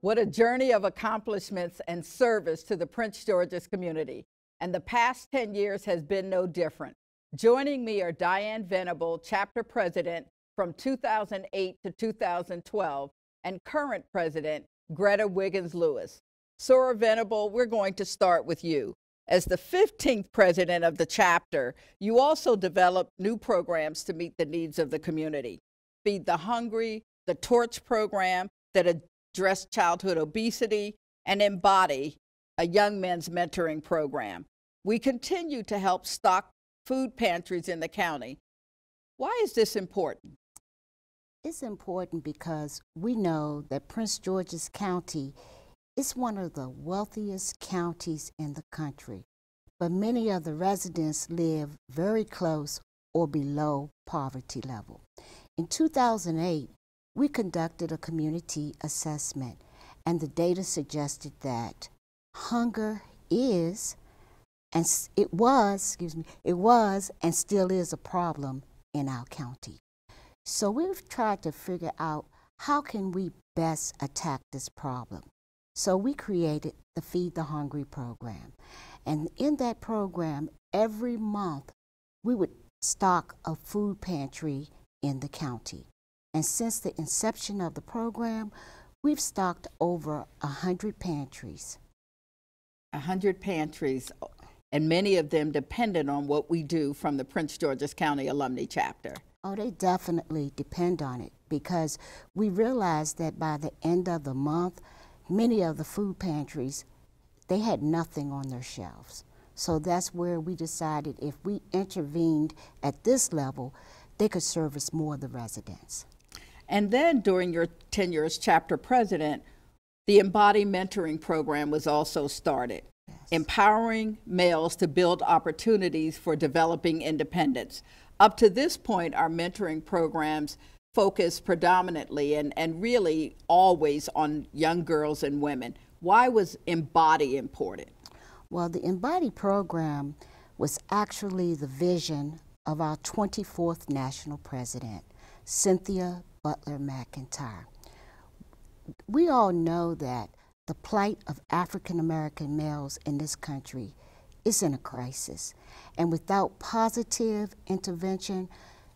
What a journey of accomplishments and service to the Prince George's community. And the past 10 years has been no different. Joining me are Diane Venable, chapter president from 2008 to 2012, and current president, Greta Wiggins-Lewis. Sora Venable, we're going to start with you. As the 15th president of the chapter, you also developed new programs to meet the needs of the community. Feed the Hungry, the Torch program that address childhood obesity, and Embody, a young men's mentoring program. We continue to help stock food pantries in the county. Why is this important? It's important because we know that Prince George's County is one of the wealthiest counties in the country, but many of the residents live very close or below poverty level. In 2008, we conducted a community assessment, and the data suggested that hunger is, and it was and still is a problem in our county. So we've tried to figure out how can we best attack this problem. So we created the Feed the Hungry program. And in that program, every month, we would stock a food pantry in the county. And since the inception of the program, we've stocked over 100 pantries. 100 pantries, and many of them dependent on what we do from the Prince George's County Alumni Chapter. Oh, they definitely depend on it, because we realized that by the end of the month, many of the food pantries, they had nothing on their shelves. So that's where we decided if we intervened at this level, they could service more of the residents. And then during your tenure as chapter president, the Embody Mentoring Program was also started, yes, empowering males to build opportunities for developing independence. Up to this point, our mentoring programs focus predominantly and really always on young girls and women. Why was Embody important? Well, the Embody program was actually the vision of our 24th national president, Cynthia Butler McIntyre. We all know that the plight of African American males in this country is in a crisis, and without positive intervention,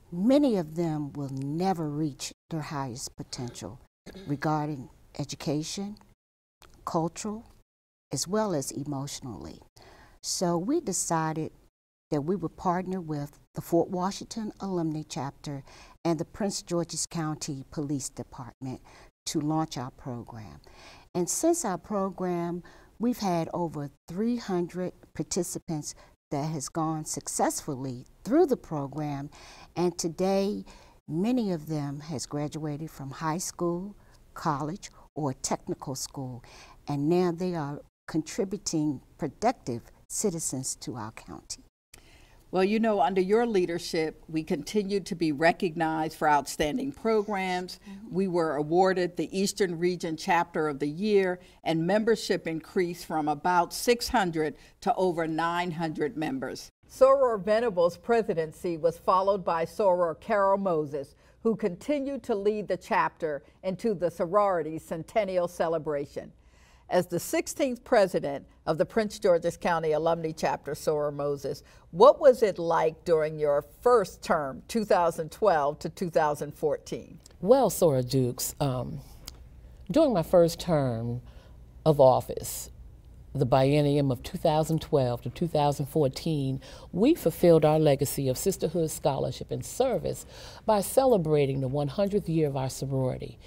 many of them will never reach their highest potential regarding education, cultural, as well as emotionally. So we decided that we would partner with the Fort Washington Alumni Chapter and the Prince George's County Police Department to launch our program. And since our program, we've had over 300 participants that has gone successfully through the program, and today many of them has graduated from high school, college, or technical school, and now they are contributing productive citizens to our county. Well, you know, under your leadership, we continue to be recognized for outstanding programs. We were awarded the Eastern Region Chapter of the Year, and membership increased from about 600 to over 900 members. Soror Venable's presidency was followed by Soror Carol Moses, who continued to lead the chapter into the sorority's centennial celebration. As the 16th president of the Prince George's County Alumni Chapter, Soror Moses, what was it like during your first term, 2012 to 2014? Well, Sora Dukes, during my first term of office, the biennium of 2012 to 2014, we fulfilled our legacy of sisterhood, scholarship, and service by celebrating the 100th year of our sorority.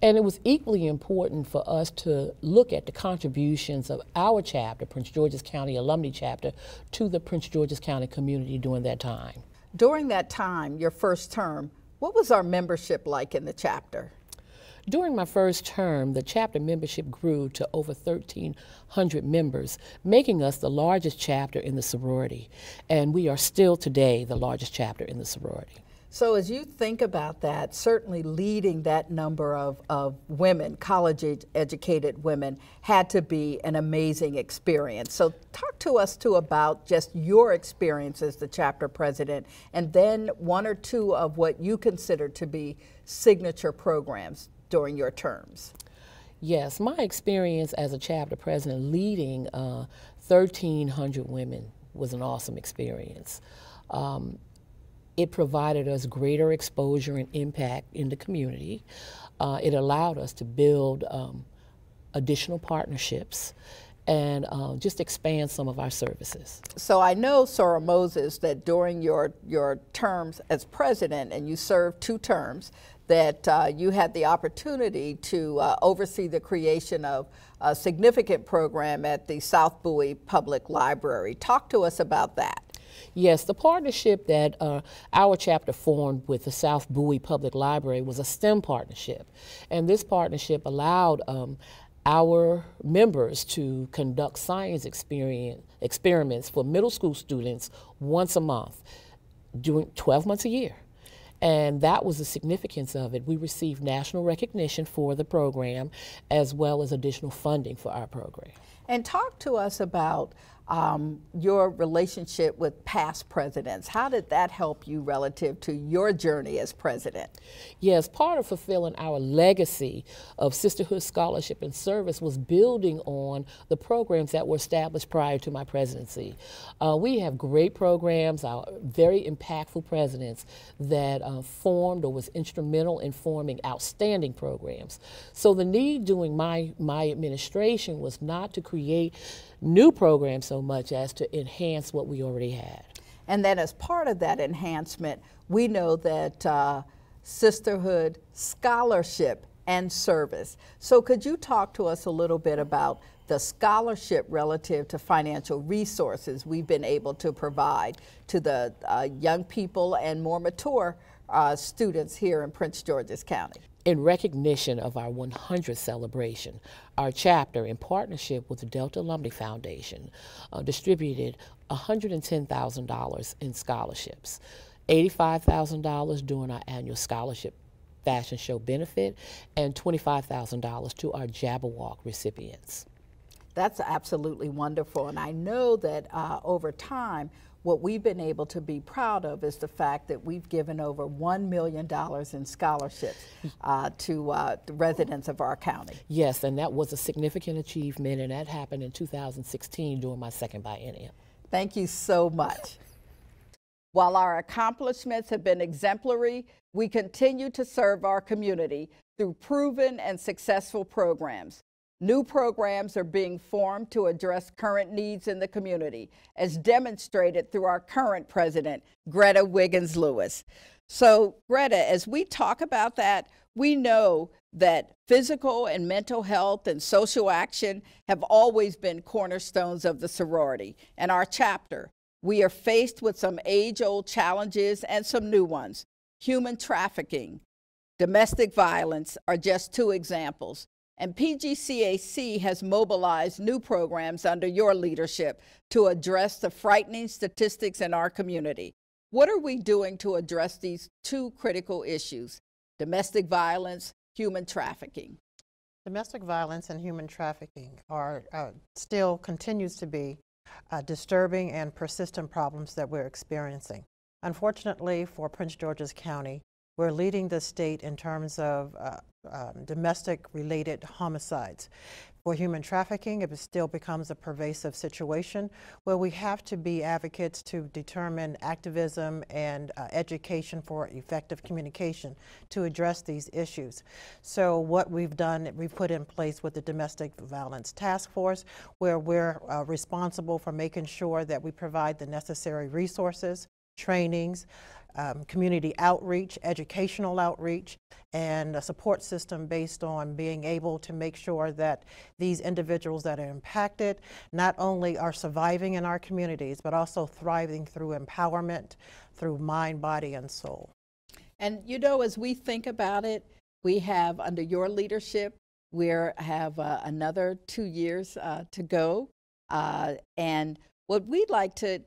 And it was equally important for us to look at the contributions of our chapter, Prince George's County Alumni Chapter, to the Prince George's County community during that time. During that time, your first term, what was our membership like in the chapter? During my first term, the chapter membership grew to over 1,300 members, making us the largest chapter in the sorority. And we are still today the largest chapter in the sorority. So as you think about that, certainly leading that number of women, college-educated women, had to be an amazing experience. So talk to us too about just your experience as the chapter president, and then one or two of what you consider to be signature programs during your terms. Yes, my experience as a chapter president leading 1,300 women was an awesome experience. It provided us greater exposure and impact in the community. It allowed us to build additional partnerships and just expand some of our services. So I know, Sora Moses, that during your terms as president, and you served 2 terms, that you had the opportunity to oversee the creation of a significant program at the South Bowie Public Library. Talk to us about that. Yes, the partnership that our chapter formed with the South Bowie Public Library was a STEM partnership. And this partnership allowed our members to conduct science experiments for middle school students once a month, during 12 months a year. And that was the significance of it. We received national recognition for the program as well as additional funding for our program. And talk to us about your relationship with past presidents. How did that help you relative to your journey as president? Yes, part of fulfilling our legacy of sisterhood, scholarship, and service was building on the programs that were established prior to my presidency. We have great programs, very impactful presidents that formed or was instrumental in forming outstanding programs. So the need during my administration was not to create new programs so much as to enhance what we already had. And then as part of that enhancement, we know that sisterhood, scholarship, and service. So could you talk to us a little bit about the scholarship relative to financial resources we've been able to provide to the young people and more mature students here in Prince George's County? In recognition of our 100th celebration, our chapter, in partnership with the Delta Alumni Foundation, distributed $110,000 in scholarships, $85,000 during our annual scholarship fashion show benefit, and $25,000 to our Jabberwock recipients. That's absolutely wonderful, and I know that over time, what we've been able to be proud of is the fact that we've given over $1 million in scholarships to the residents of our county. Yes, and that was a significant achievement, and that happened in 2016 during my second biennium. Thank you so much. While our accomplishments have been exemplary, we continue to serve our community through proven and successful programs. New programs are being formed to address current needs in the community, as demonstrated through our current president, Greta Wiggins-Lewis. So, Greta, as we talk about that, we know that physical and mental health and social action have always been cornerstones of the sorority and our chapter. We are faced with some age-old challenges and some new ones. Human trafficking, domestic violence are just 2 examples. And PGCAC has mobilized new programs under your leadership to address the frightening statistics in our community. What are we doing to address these 2 critical issues, domestic violence, human trafficking? Domestic violence and human trafficking are still continues to be disturbing and persistent problems that we're experiencing. Unfortunately for Prince George's County, we're leading the state in terms of domestic-related homicides. For human trafficking, it still becomes a pervasive situation where we have to be advocates to determine activism and education for effective communication to address these issues. So what we've done, we've put in place with the Domestic Violence Task Force, where we're responsible for making sure that we provide the necessary resources, trainings, community outreach, educational outreach, and a support system based on being able to make sure that these individuals that are impacted not only are surviving in our communities, but also thriving through empowerment, through mind, body, and soul. And you know, as we think about it, we have, under your leadership, we have another 2 years to go. And what we'd like to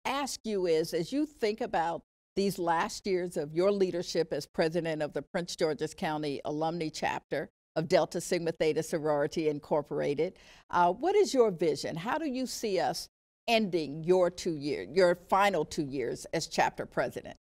ask you is, as you think about these last years of your leadership as president of the Prince George's County Alumni Chapter of Delta Sigma Theta Sorority Incorporated, what is your vision? How do you see us ending your final 2 years as chapter president?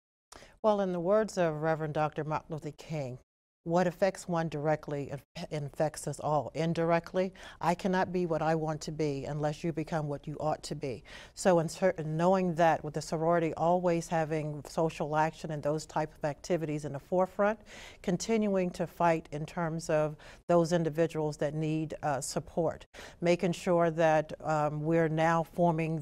Well, in the words of Reverend Dr. Martin Luther King, what affects one directly affects us all indirectly. I cannot be what I want to be unless you become what you ought to be. So in knowing that, with the sorority always having social action and those type of activities in the forefront, continuing to fight in terms of those individuals that need support, making sure that we're now forming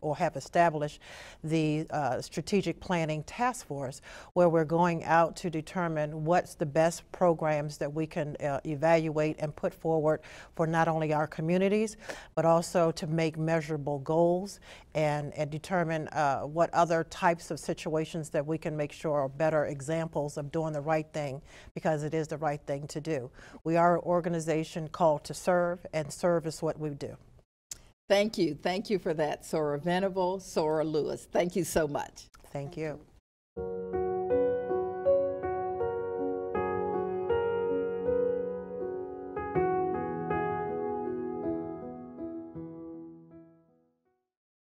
or have established the strategic planning task force, where we're going out to determine what's the best programs that we can evaluate and put forward for not only our communities, but also to make measurable goals and determine what other types of situations that we can make sure are better examples of doing the right thing, because it is the right thing to do. We are an organization called to serve, and serve is what we do. Thank you. Thank you for that, Sora Venable, Sora Lewis. Thank you so much. Thank you.